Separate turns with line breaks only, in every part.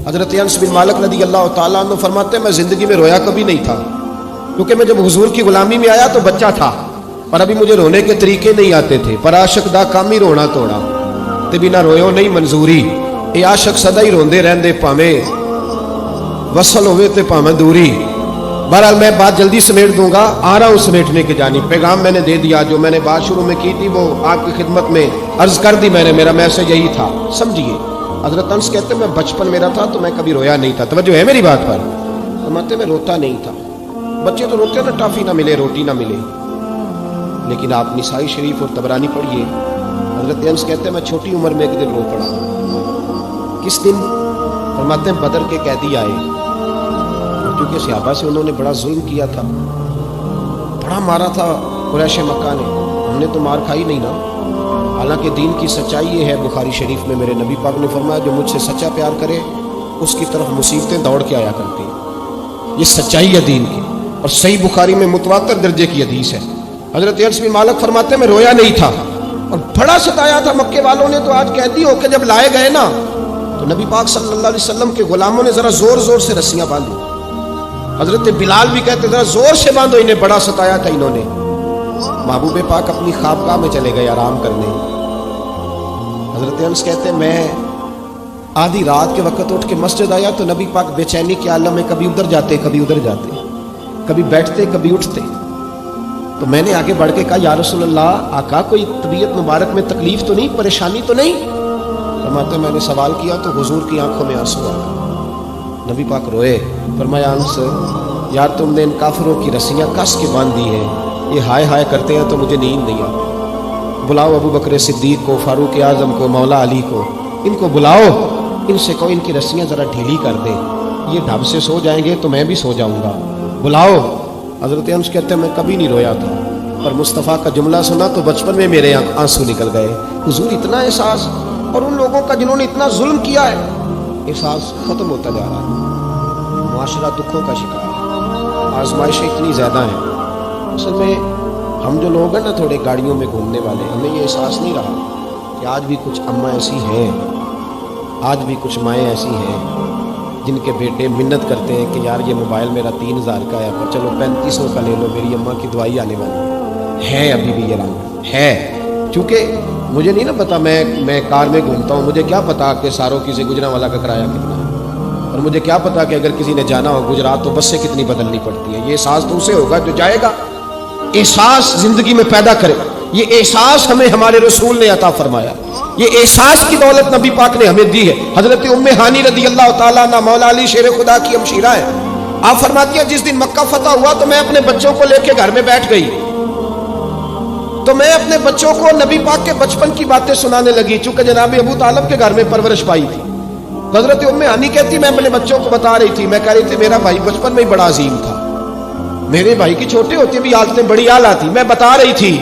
حضرت انس بن مالک رضی اللہ تعالیٰ عنہ فرماتے ہیں میں زندگی میں رویا کبھی نہیں تھا، کیونکہ میں جب حضور کی غلامی میں آیا تو بچہ تھا پر ابھی مجھے رونے کے طریقے نہیں آتے تھے۔ پر عاشق دا کام ہی رونا توڑا تے بنا رویو نہیں منظوری، اے عاشق سدا ہی روندے رہندے پاویں وصل ہوئے تے پاویں دوری۔ بہرحال میں بات جلدی سمیٹ دوں گا، آ رہا ہوں سمیٹنے کی جانب۔ پیغام میں نے دے دیا، جو میں نے بات شروع میں کی تھی وہ آپ کی خدمت میں عرض کر دی میں نے، میرا میسج یہی تھا، سمجھیے۔ حضرت انس کہتے ہیں میں بچپن میرا تھا تو میں کبھی رویا نہیں تھا، توجہ ہے میری بات پر؟ فرماتے میں روتا نہیں تھا، بچے تو روتے نا ٹافی نہ ملے روٹی نہ ملے، لیکن آپ نسائی شریف اور طبرانی پڑھیے۔ حضرت انس کہتے ہیں میں چھوٹی عمر میں ایک دن رو پڑا۔ کس دن؟ فرماتے ہیں بدر کے قیدی آئے، کیونکہ صحابہ سے انہوں نے بڑا ظلم کیا تھا، بڑا مارا تھا قریش مکہ نے، ہم نے تو مار کھائی نہیں نا۔ حالانکہ دین کی سچائی یہ ہے، بخاری شریف میں میرے نبی پاک نے فرمایا جو مجھ سے سچا پیار کرے اس کی طرف مصیبتیں دوڑ کے آیا کرتی ہیں، یہ سچائی ہے دین کی، اور صحیح بخاری میں متواتر درجے کی حدیث ہے۔ حضرت انس بن مالک فرماتے ہیں میں رویا نہیں تھا اور بڑا ستایا تھا مکے والوں نے، تو آج قیدی ہو کے جب لائے گئے نا تو نبی پاک صلی اللہ علیہ وسلم کے غلاموں نے ذرا زور زور سے رسیاں باندھی۔ حضرت بلال بھی کہتے ذرا زور سے باندھو، انہیں بڑا ستایا تھا انہوں نے۔ محبوب پاک اپنی خوابگاہ میں چلے گئے آرام کرنے۔ حضرت انس کہتے ہیں میں آدھی رات کے وقت اٹھ کے مسجد آیا تو نبی پاک بے چینی کے عالم میں کبھی ادھر جاتے کبھی ادھر جاتے، کبھی بیٹھتے کبھی اٹھتے، تو میں نے آگے بڑھ کے کہا یا رسول اللہ آقا کوئی طبیعت مبارک میں تکلیف تو نہیں، پریشانی تو نہیں؟ فرماتے میں نے سوال کیا تو حضور کی آنکھوں میں آنسو آ گئے، نبی پاک روئے۔ فرمایا انس یار تم نے ان کافروں کی رسیاں کس کے باندھ دی ہیں، یہ ہائے ہائے کرتے ہیں تو مجھے نیند نہیں آتی، بلاؤ ابو بکر صدیق کو، فاروق اعظم کو، مولا علی کو، ان کو بلاؤ، ان سے کہو ان کی رسیاں ذرا ڈھیلی کر دیں، یہ ڈھب سے سو جائیں گے تو میں بھی سو جاؤں گا، بلاؤ۔ حضرت انس کہتے ہیں میں کبھی نہیں رویا تھا، پر مصطفیٰ کا جملہ سنا تو بچپن میں میرے آنسو نکل گئے۔ حضور اتنا احساس، اور ان لوگوں کا جنہوں نے اتنا ظلم کیا ہے، احساس ختم ہوتا جا رہا ہے، معاشرہ دکھوں کا شکار ہے، آزمائشیں اتنی زیادہ ہیں۔ اصل میں ہم جو لوگ ہیں نا تھوڑے گاڑیوں میں گھومنے والے، ہمیں یہ احساس نہیں رہا کہ آج بھی کچھ اماں ایسی ہیں، آج بھی کچھ مائیں ایسی ہیں جن کے بیٹے منت کرتے ہیں کہ یار یہ موبائل میرا 3000 کا ہے پر چلو 3500 کا لے لو، میری اماں کی دعائی آنے والی ہے۔ ابھی بھی یہ رنگ ہے، چونکہ مجھے نہیں نا پتا، میں کار میں گھومتا ہوں، مجھے کیا پتا کہ ساروکی سے گجرا والا کا کرایہ کتنا ہے، اور مجھے کیا پتا کہ اگر کسی نے جانا ہو گجرات تو بسیں کتنی بدلنی پڑتی ہے۔ یہ احساس تو اسے ہوگا جو جائے گا، احساس زندگی میں پیدا کرے، یہ احساس ہمیں ہمارے رسول نے عطا فرمایا، یہ احساس کی دولت نبی پاک نے ہمیں دی ہے۔ حضرت ام ہانی رضی اللہ تعالیٰ عنہ مولا علی شیر خدا کی ہمشیرہ ہے، آپ فرماتی ہیں جس دن مکہ فتح ہوا تو میں اپنے بچوں کو لے کے گھر میں بیٹھ گئی، تو میں اپنے بچوں کو نبی پاک کے بچپن کی باتیں سنانے لگی، چونکہ جناب ابو طالب کے گھر میں پرورش پائی تھی۔ حضرت ام ہانی کہتی میں اپنے بچوں کو بتا رہی تھی، میں کہہ رہی تھی میرا بھائی بچپن میں ہی بڑا عظیم تھا، میرے بھائی کی چھوٹے ہوتے بھی عادتیں بڑی اعلیٰ تھی، میں بتا رہی تھی۔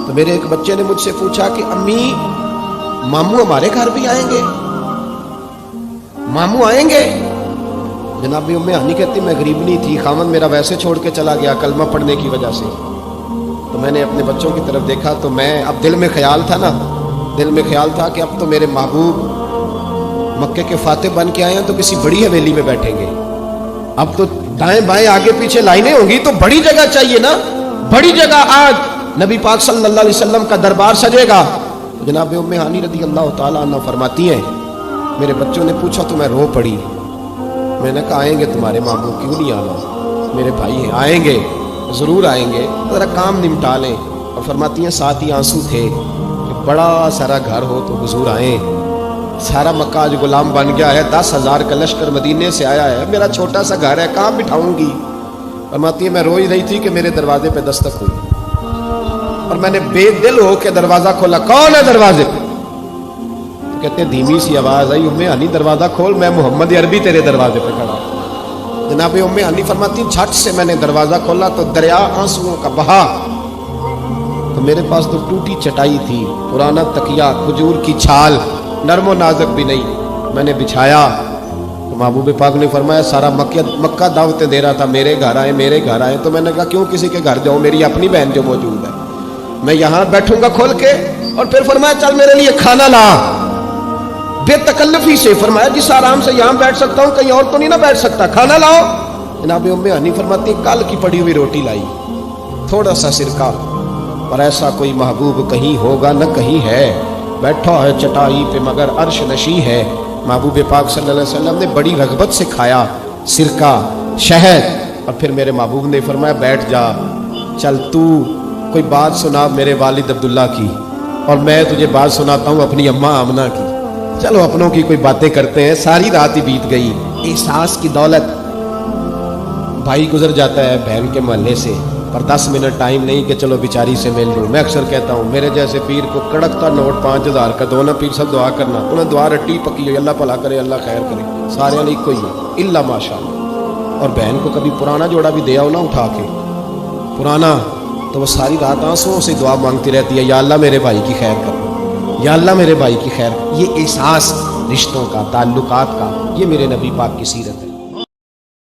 تو میرے ایک بچے نے مجھ سے پوچھا کہ امی ماموں ہمارے گھر بھی آئیں گے، ماموں آئیں گے؟ جناب ام ہانی کہتی میں غریبنی تھی، خامن میرا ویسے چھوڑ کے چلا گیا کلمہ پڑھنے کی وجہ سے، تو میں نے اپنے بچوں کی طرف دیکھا تو میں اب دل میں خیال تھا نا، دل میں خیال تھا کہ اب تو میرے محبوب مکے کے فاتح بن کے آئے ہیں تو کسی بڑی حویلی میں بیٹھیں گے، اب تو دائیں بائیں آگے پیچھے لائنیں ہوں گی تو بڑی جگہ چاہیے نا، بڑی جگہ آج نبی پاک صلی اللہ علیہ وسلم کا دربار سجے گا۔ جناب ام ہانی رضی اللہ تعالیٰ عنہ فرماتی ہیں میرے بچوں نے پوچھا تو میں رو پڑی، میں نے کہا آئیں گے تمہارے ماموں، کیوں نہیں آنا، میرے بھائی ہیں آئیں گے، ضرور آئیں گے، ذرا کام نمٹا لیں۔ اور فرماتی ہیں ساتھ ہی آنسو تھے کہ بڑا سارا گھر ہو تو حضور آئیں، سارا مکہ آج غلام بن گیا ہے، 10,000 کا لشکر مدینے سے آیا ہے، میرا چھوٹا سا گھر ہے کہاں بٹھاؤں گی۔ فرماتی ہے میں رو ہی رہی تھی کہ میرے دروازے پہ دستک ہوئی اور میں نے بے دل ہو کے دروازہ کھولا، کون ہے دروازے پہ؟ تو کہتے ہیں دھیمی سی آواز آئی ام ہانی دروازہ کھول، میں محمد عربی تیرے دروازے پہ کھڑا۔ جناب ام ہانی فرماتی جھٹ سے میں نے دروازہ کھولا تو دریا آنسوؤں کا بہا، تو میرے پاس تو ٹوٹی چٹائی تھی، پرانا تکیہ، کھجور کی چھال، نرم و نازک بھی نہیں، میں نے بچھایا تو محبوب پاک نے فرمایا سارا مکہ دعوتیں دے رہا تھا میرے گھر آئے میرے گھر آئے، تو میں نے کہا کیوں کسی کے گھر جاؤں، میری اپنی بہن جو موجود ہے، میں یہاں بیٹھوں گا کھول کے، اور پھر فرمایا چل میرے لیے کھانا لا۔ بے تکلفی سے فرمایا جس آرام سے یہاں بیٹھ سکتا ہوں کہیں اور تو نہیں نہ بیٹھ سکتا, کھانا لاؤ. جناب ام ہانی فرماتی کل کی پڑی ہوئی روٹی لائی, تھوڑا سا سرکہ, اور ایسا کوئی محبوب کہیں ہوگا نہ کہیں ہے, بیٹھا ہے چٹائی پہ مگر عرش نشی ہے. محبوب پاک صلی اللہ علیہ وسلم نے بڑی رغبت سے کھایا سرکہ شہد, اور پھر میرے محبوب نے فرمایا بیٹھ جا, چل تو کوئی بات سنا میرے والد عبداللہ کی, اور میں تجھے بات سناتا ہوں اپنی اماں آمنہ کی. چلو اپنوں کی کوئی باتیں کرتے ہیں. ساری رات ہی بیت گئی. احساس کی دولت, بھائی گزر جاتا ہے بہن کے محلے سے, پر 10 منٹ ٹائم نہیں کہ چلو بیچاری سے مل لوں. میں اکثر کہتا ہوں میرے جیسے پیر کو کڑکتا نوٹ 5000 کا دو نا, پیر سب دعا کرنا, انہیں دعا رٹی پکی ہوئی, اللہ بھلا کرے اللہ خیر کرے, سارے نہیں کوئی ہے الا ماشاء اللہ. اور بہن کو کبھی پرانا جوڑا بھی دیا ہو نا اٹھا کے پرانا, تو وہ ساری رات آنسوؤں سے دعا مانگتی رہتی ہے, یا اللہ میرے بھائی کی خیر کر, یا اللہ میرے بھائی کی خیر. یہ احساس رشتوں کا, تعلقات کا, یہ میرے نبی پاک کی سیرت ہے.